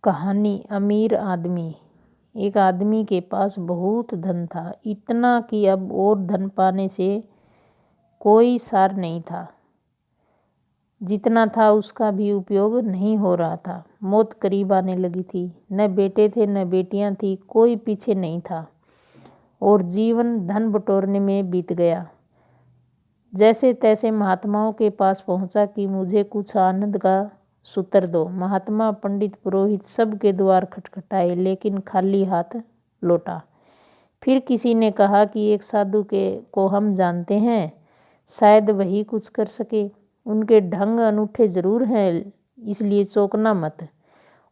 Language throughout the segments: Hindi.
कहानी अमीर आदमी। एक आदमी के पास बहुत धन था, इतना कि अब और धन पाने से कोई सार नहीं था। जितना था उसका भी उपयोग नहीं हो रहा था। मौत करीब आने लगी थी। न बेटे थे न बेटियां थी, कोई पीछे नहीं था और जीवन धन बटोरने में बीत गया। जैसे तैसे महात्माओं के पास पहुंचा कि मुझे कुछ आनंद का सूत्र दो। महात्मा, पंडित, पुरोहित सबके द्वार खटखटाए, लेकिन खाली हाथ लौटा। फिर किसी ने कहा कि एक साधु को हम जानते हैं, शायद वही कुछ कर सके। उनके ढंग अनूठे जरूर हैं, इसलिए चौंकना मत।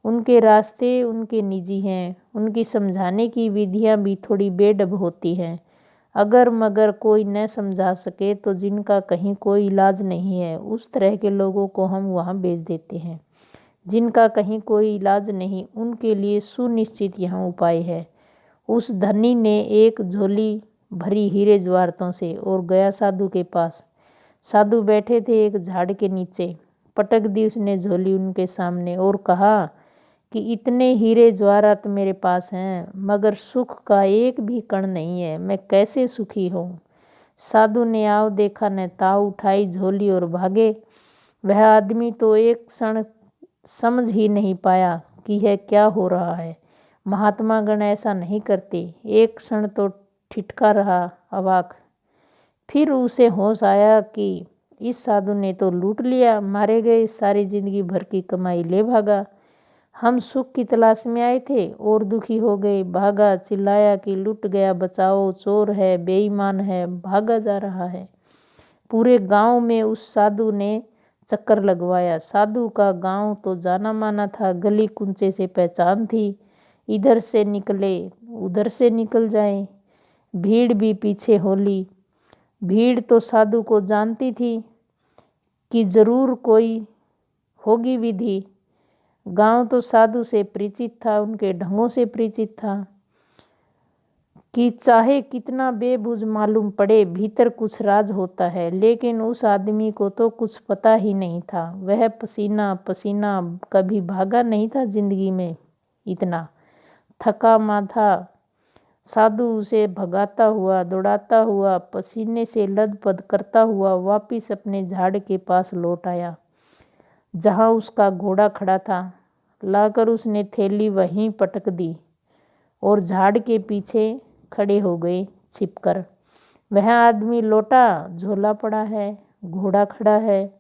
उनके रास्ते उनके निजी हैं, उनकी समझाने की विधियां भी थोड़ी बेढब होती हैं। अगर मगर कोई न समझा सके तो जिनका कहीं कोई इलाज नहीं है, उस तरह के लोगों को हम वहाँ भेज देते हैं। जिनका कहीं कोई इलाज नहीं, उनके लिए सुनिश्चित यहाँ उपाय है। उस धनी ने एक झोली भरी हीरे जवाहरातों से और गया साधु के पास। साधु बैठे थे एक झाड़ के नीचे। पटक दी उसने झोली उनके सामने और कहा कि इतने हीरे जवाहरात मेरे पास हैं, मगर सुख का एक भी कण नहीं है, मैं कैसे सुखी हूँ। साधु ने आओ देखा न ताव, उठाई झोली और भागे। वह आदमी तो एक क्षण समझ ही नहीं पाया कि यह क्या हो रहा है। महात्मा गण ऐसा नहीं करते। एक क्षण तो ठिठका रहा, अवाक। फिर उसे होश आया कि इस साधु ने तो लूट लिया, मारे गए, सारी जिंदगी भर की कमाई ले भागा। हम सुख की तलाश में आए थे और दुखी हो गए। भागा, चिल्लाया कि लुट गया, बचाओ, चोर है, बेईमान है, भागा जा रहा है। पूरे गांव में उस साधु ने चक्कर लगवाया। साधु का गांव तो जाना माना था, गली कुंचे से पहचान थी। इधर से निकले उधर से निकल जाए। भीड़ भी पीछे होली। भीड़ तो साधु को जानती थी कि जरूर कोई होगी विधि। गांव तो साधु से परिचित था, उनके ढंगों से परिचित था कि चाहे कितना बेबुझ मालूम पड़े, भीतर कुछ राज होता है। लेकिन उस आदमी को तो कुछ पता ही नहीं था। वह पसीना पसीना कभी भागा नहीं था जिंदगी में। इतना थका माथा साधु उसे भगाता हुआ, दौड़ाता हुआ, पसीने से लथपथ करता हुआ वापिस अपने झाड़ के पास लौट आया, जहां उसका घोड़ा खड़ा था। लाकर उसने थैली वहीं पटक दी और झाड़ के पीछे खड़े हो गए छिपकर। वह आदमी लौटा, झोला पड़ा है, घोड़ा खड़ा है।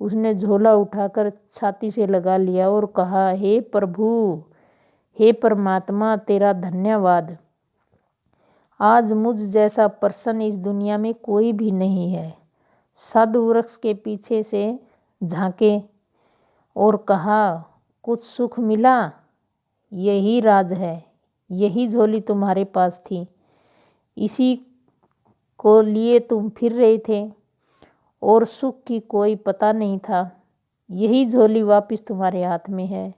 उसने झोला उठाकर छाती से लगा लिया और कहा, हे प्रभु, हे परमात्मा, तेरा धन्यवाद। आज मुझ जैसा प्रसन्न इस दुनिया में कोई भी नहीं है। साधु वृक्ष के पीछे से झांके और कहा, कुछ सुख मिला? यही राज है, यही झोली तुम्हारे पास थी, इसी को लिए तुम फिर रहे थे और सुख की कोई पता नहीं था। यही झोली वापस तुम्हारे हाथ में है,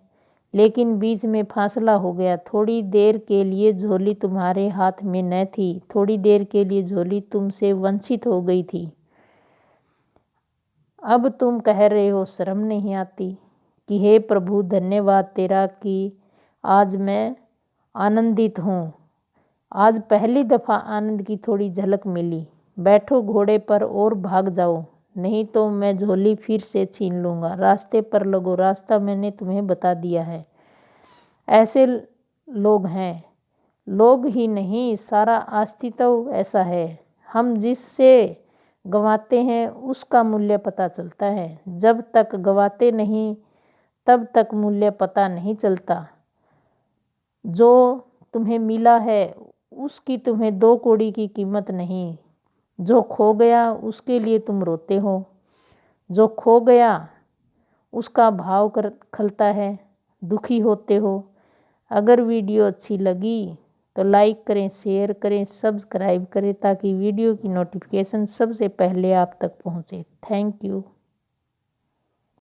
लेकिन बीच में फासला हो गया। थोड़ी देर के लिए झोली तुम्हारे हाथ में न थी, थोड़ी देर के लिए झोली तुमसे वंचित हो गई थी। अब तुम कह रहे हो शर्म नहीं आती कि हे प्रभु, धन्यवाद तेरा कि आज मैं आनंदित हूँ। आज पहली दफ़ा आनंद की थोड़ी झलक मिली। बैठो घोड़े पर और भाग जाओ, नहीं तो मैं झोली फिर से छीन लूँगा। रास्ते पर लगो, रास्ता मैंने तुम्हें बता दिया है। ऐसे लोग हैं, लोग ही नहीं, सारा अस्तित्व ऐसा है। हम जिससे गंवाते हैं उसका मूल्य पता चलता है। जब तक गंवाते नहीं तब तक मूल्य पता नहीं चलता। जो तुम्हें मिला है उसकी तुम्हें 2 कौड़ी की कीमत नहीं। जो खो गया उसके लिए तुम रोते हो, जो खो गया उसका भाव खलता है, दुखी होते हो। अगर वीडियो अच्छी लगी तो लाइक करें, शेयर करें, सब्सक्राइब करें, ताकि वीडियो की नोटिफिकेशन सबसे पहले आप तक पहुंचे। Thank you.